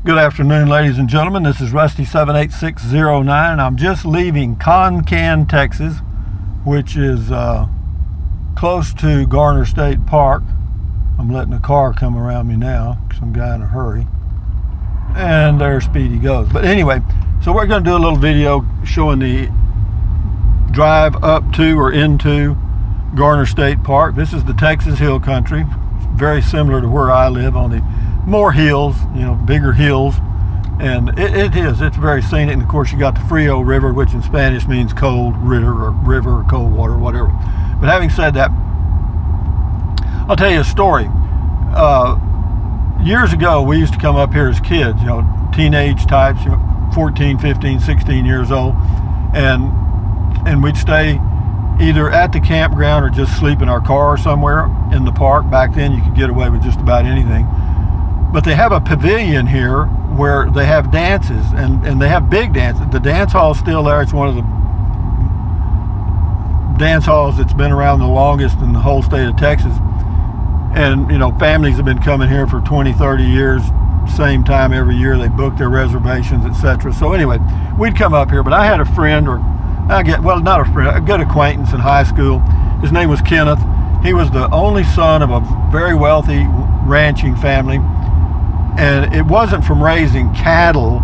Good afternoon, ladies and gentlemen. This is Rusty 78609, and I'm just leaving Concan, Texas, which is close to Garner State Park. I'm letting a car come around me now, some guy in a hurry, and there Speedy goes. But anyway, so we're going to do a little video showing the drive up to or into Garner State Park. This is the Texas Hill Country, very similar to where I live, on the more hills, bigger hills, and it's very scenic. And of course you got the Frio River, which in Spanish means cold river or cold water, whatever. But having said that, I'll tell you a story. Years ago we used to come up here as kids, teenage types, 14, 15, 16 years old, and we'd stay either at the campground or just sleep in our car somewhere in the park. Back then you could get away with just about anything. But they have a pavilion here where they have dances, and they have big dances. The dance hall's still there. It's one of the dance halls that's been around the longest in the whole state of Texas. And, families have been coming here for 20, 30 years, same time every year. They book their reservations, etc. So anyway, we'd come up here, but I had a friend, not a friend, a good acquaintance in high school. His name was Kenneth. He was the only son of a very wealthy ranching family. And it wasn't from raising cattle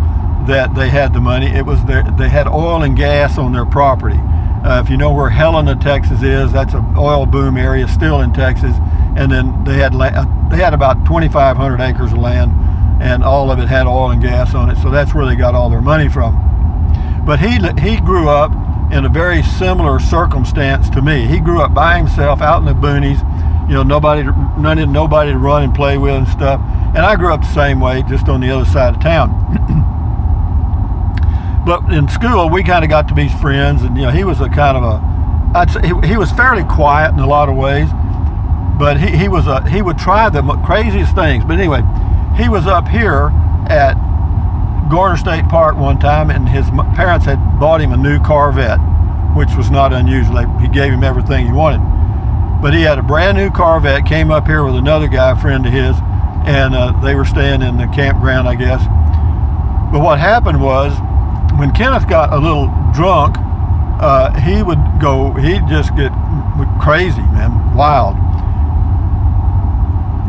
that they had the money. It was they had oil and gas on their property. If you know where Helena, Texas is, that's an oil boom area still in Texas. And then they had about 2,500 acres of land, and all of it had oil and gas on it. So that's where they got all their money from. But he grew up in a very similar circumstance to me. He grew up by himself out in the boonies, nobody to run and play with and stuff. And I grew up the same way, just on the other side of town. But in school, we kind of got to be friends, and he was I'd say he was fairly quiet in a lot of ways, but he would try the craziest things. But anyway, he was up here at Garner State Park one time, and his parents had bought him a new Corvette, which was not unusual. He gave him everything he wanted. But he had a brand new Corvette, came up here with another guy, a friend of his, and they were staying in the campground, I guess. But what happened was, when Kenneth got a little drunk, he'd just get crazy, man, wild.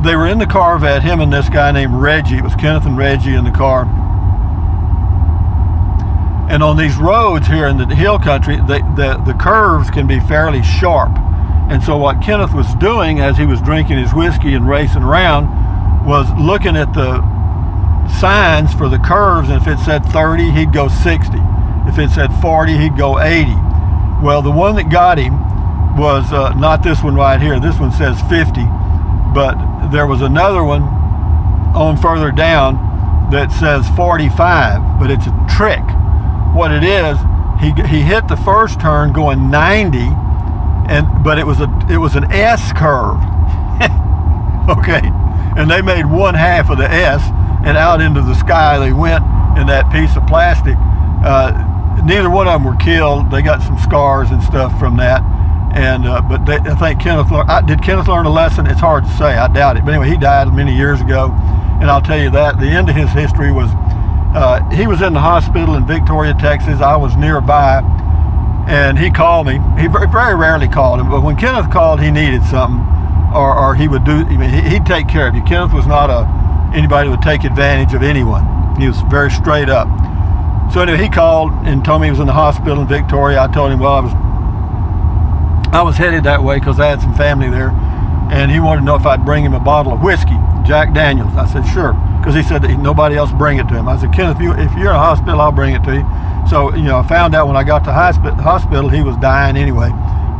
They were in the Corvette, him and this guy named Reggie. It was Kenneth and Reggie in the car. And on these roads here in the hill country, the curves can be fairly sharp. And so what Kenneth was doing as he was drinking his whiskey and racing around was looking at the signs for the curves, and if it said 30, he'd go 60. If it said 40, he'd go 80. Well, the one that got him was not this one right here. This one says 50, but there was another one on further down that says 45, but it's a trick. What it is, he hit the first turn going 90, but it was an S curve. Okay. And they made one half of the S, and out into the sky they went in that piece of plastic. Neither one of them were killed. They got some scars and stuff from that. And but I think Kenneth learned. Did Kenneth learn a lesson? It's hard to say. I doubt it. But anyway, he died many years ago, and I'll tell you that the end of his history was he was in the hospital in Victoria, Texas. I was nearby, and he called me. He very rarely called him, but when Kenneth called, he needed something. Or he would do, he'd take care of you. Kenneth was not anybody who would take advantage of anyone. He was very straight up. So anyway, he called and told me he was in the hospital in Victoria. I told him, well, I was headed that way because I had some family there, and he wanted to know if I'd bring him a bottle of whiskey, Jack Daniels. I said, sure, because he said that nobody else bring it to him. I said, Kenneth, if you're in a hospital, I'll bring it to you. So, I found out when I got to the hospital, he was dying anyway.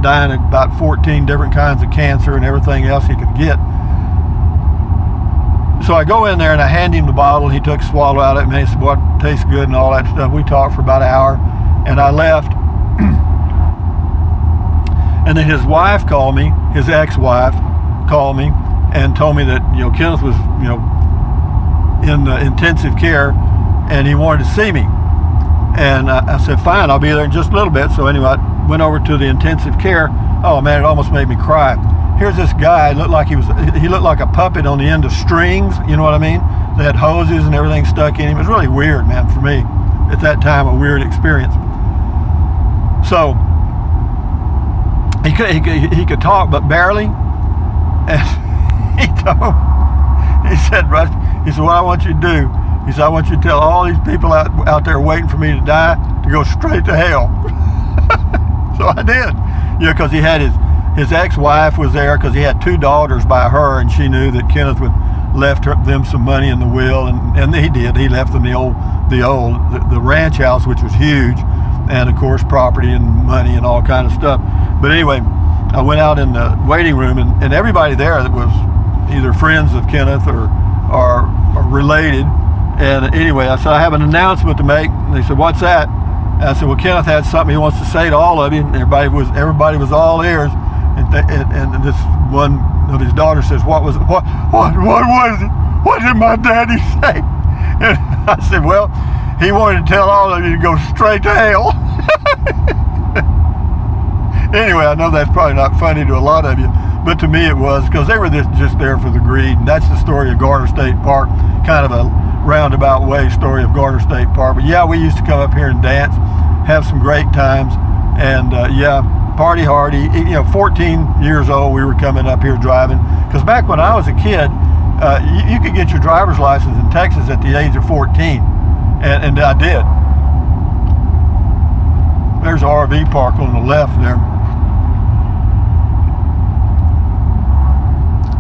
Dying of about 14 different kinds of cancer and everything else he could get. So I go in there and I hand him the bottle. He took a swallow out of it, and he said, boy, it tastes good and all that stuff. We talked for about an hour, and I left. And then his wife called me, his ex-wife called me and told me that, Kenneth was, in intensive care, and he wanted to see me. And I said, fine, I'll be there in just a little bit. So anyway, I went over to the intensive care. Oh man, it almost made me cry. Here's this guy, he looked like a puppet on the end of strings, you know what I mean? They had hoses and everything stuck in him. It was really weird, man, for me. At that time, a weird experience. So, he could talk, but barely. And he said, Russ, he said, what I want you to do, he said, I want you to tell all these people out there waiting for me to die to go straight to hell. So I did. Yeah, because he had his ex-wife was there, because he had 2 daughters by her, and she knew that Kenneth would left them some money in the will, and he did. He left them the ranch house, which was huge, and of course property and money and all kind of stuff. But anyway, I went out in the waiting room, and everybody there that was either friends of Kenneth or related. And anyway, I said, I have an announcement to make. And they said, what's that? And I said, well, Kenneth had something he wants to say to all of you. And everybody was all ears. And this one of his daughters says, what was it? What was it? What did my daddy say? And I said, well, he wanted to tell all of you to go straight to hell. Anyway, I know that's probably not funny to a lot of you, but to me it was, because they were just there for the greed. And that's the story of Garner State Park, kind of a roundabout way story of Garner State Park. But yeah, we used to come up here and dance, have some great times, and yeah, party hardy. 14 years old, we were coming up here driving, because back when I was a kid, you could get your driver's license in Texas at the age of 14, and I did. There's an RV park on the left there.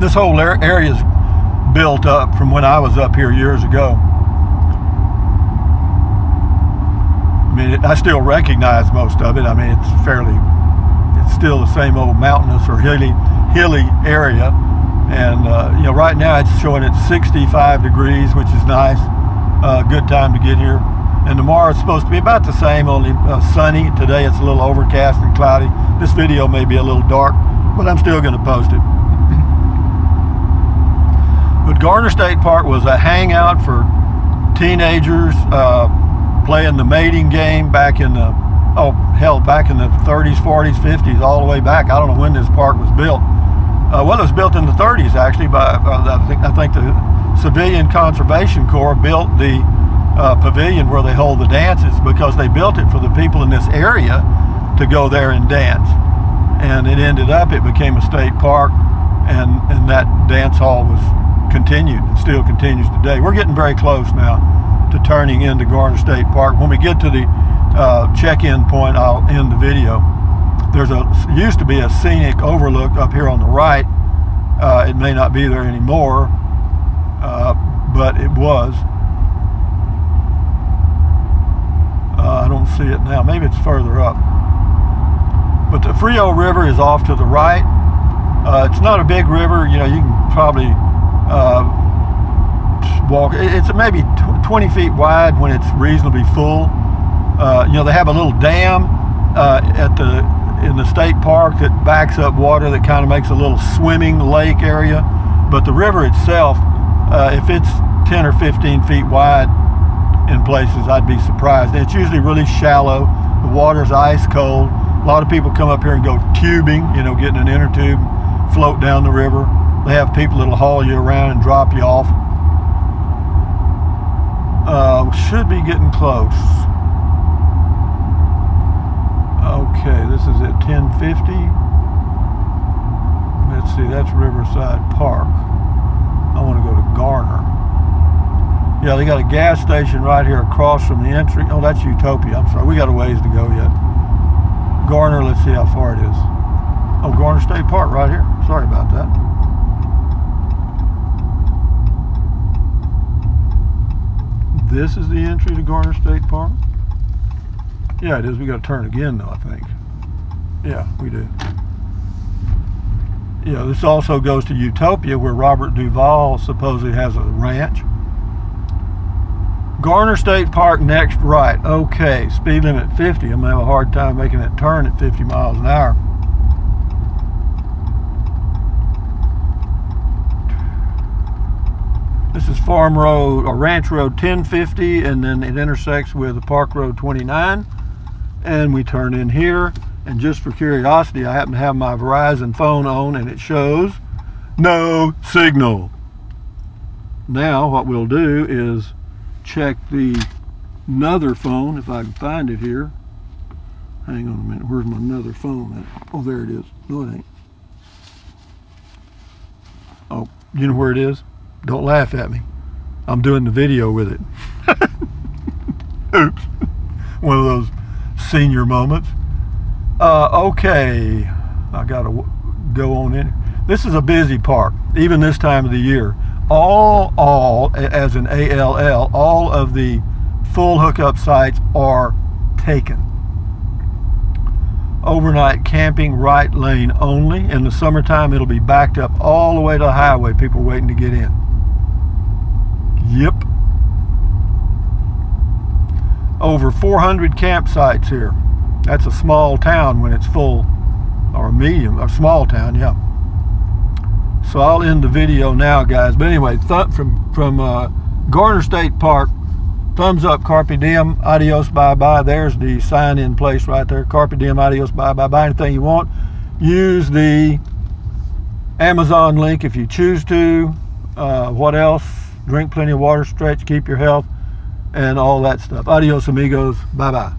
This whole area is built up from when I was up here years ago. I mean, I still recognize most of it. I mean, it's still the same old mountainous or hilly area. And right now it's showing it's 65 degrees, which is nice. Good time to get here. And tomorrow it's supposed to be about the same, only sunny. Today it's a little overcast and cloudy. This video may be a little dark, but I'm still going to post it. But Garner State Park was a hangout for teenagers playing the mating game back in the, back in the 30s, 40s, 50s, all the way back. I don't know when this park was built. Well, it was built in the 30s actually by, I think the Civilian Conservation Corps built the pavilion where they hold the dances, because they built it for the people in this area to go there and dance. And it ended up, it became a state park, and that dance hall was continued and still continues today. We're getting very close now to turning into Garner State Park. When we get to the check-in point, I'll end the video. Used to be a scenic overlook up here on the right. It may not be there anymore, but it was. I don't see it now. Maybe it's further up. But the Frio River is off to the right. It's not a big river. You can probably walk. It's maybe 20 feet wide when it's reasonably full. They have a little dam in the state park that backs up water that kind of makes a little swimming lake area. But the river itself, if it's 10 or 15 feet wide in places, I'd be surprised. And it's usually really shallow. The water's ice cold. A lot of people come up here and go tubing, getting an inner tube, float down the river. They have people that'll haul you around and drop you off. Should be getting close. Okay, this is at 10:50. Let's see, that's Riverside Park. I want to go to Garner. Yeah, they got a gas station right here across from the entry. Oh, that's Utopia. I'm sorry, we got a ways to go yet. Garner, let's see how far it is. Oh, Garner State Park right here. Sorry about that. This is the entry to Garner State Park. Yeah, it is. We got to turn again, though, I think. Yeah, we do. Yeah, this also goes to Utopia, where Robert Duvall supposedly has a ranch. Garner State Park next right. Okay, speed limit 50. I'm going to have a hard time making that turn at 50 miles an hour. This is Farm Road, or Ranch Road 1050, and then it intersects with Park Road 29. And we turn in here, and just for curiosity, I happen to have my Verizon phone on, and it shows no signal. now what we'll do is check the another phone, if I can find it here. Hang on a minute, where's my another phone at? Oh, there it is. No, it ain't. Oh, you know where it is? Don't laugh at me. I'm doing the video with it. Oops. One of those senior moments. Okay, I gotta go on in. This is a busy park, even this time of the year. All, as in ALL, all of the full hookup sites are taken. Overnight camping, right lane only. In the summertime, it'll be backed up all the way to the highway, people waiting to get in. Yep. Over 400 campsites here. That's a small town when it's full, or a medium, or small town, yeah. So I'll end the video now, guys. But anyway, from Garner State Park, thumbs up, carpe diem, adios, bye-bye. There's the sign-in place right there. Carpe diem, adios, bye-bye. Buy anything you want. Use the Amazon link if you choose to. What else? Drink plenty of water, stretch, keep your health, and all that stuff. Adios, amigos. Bye-bye.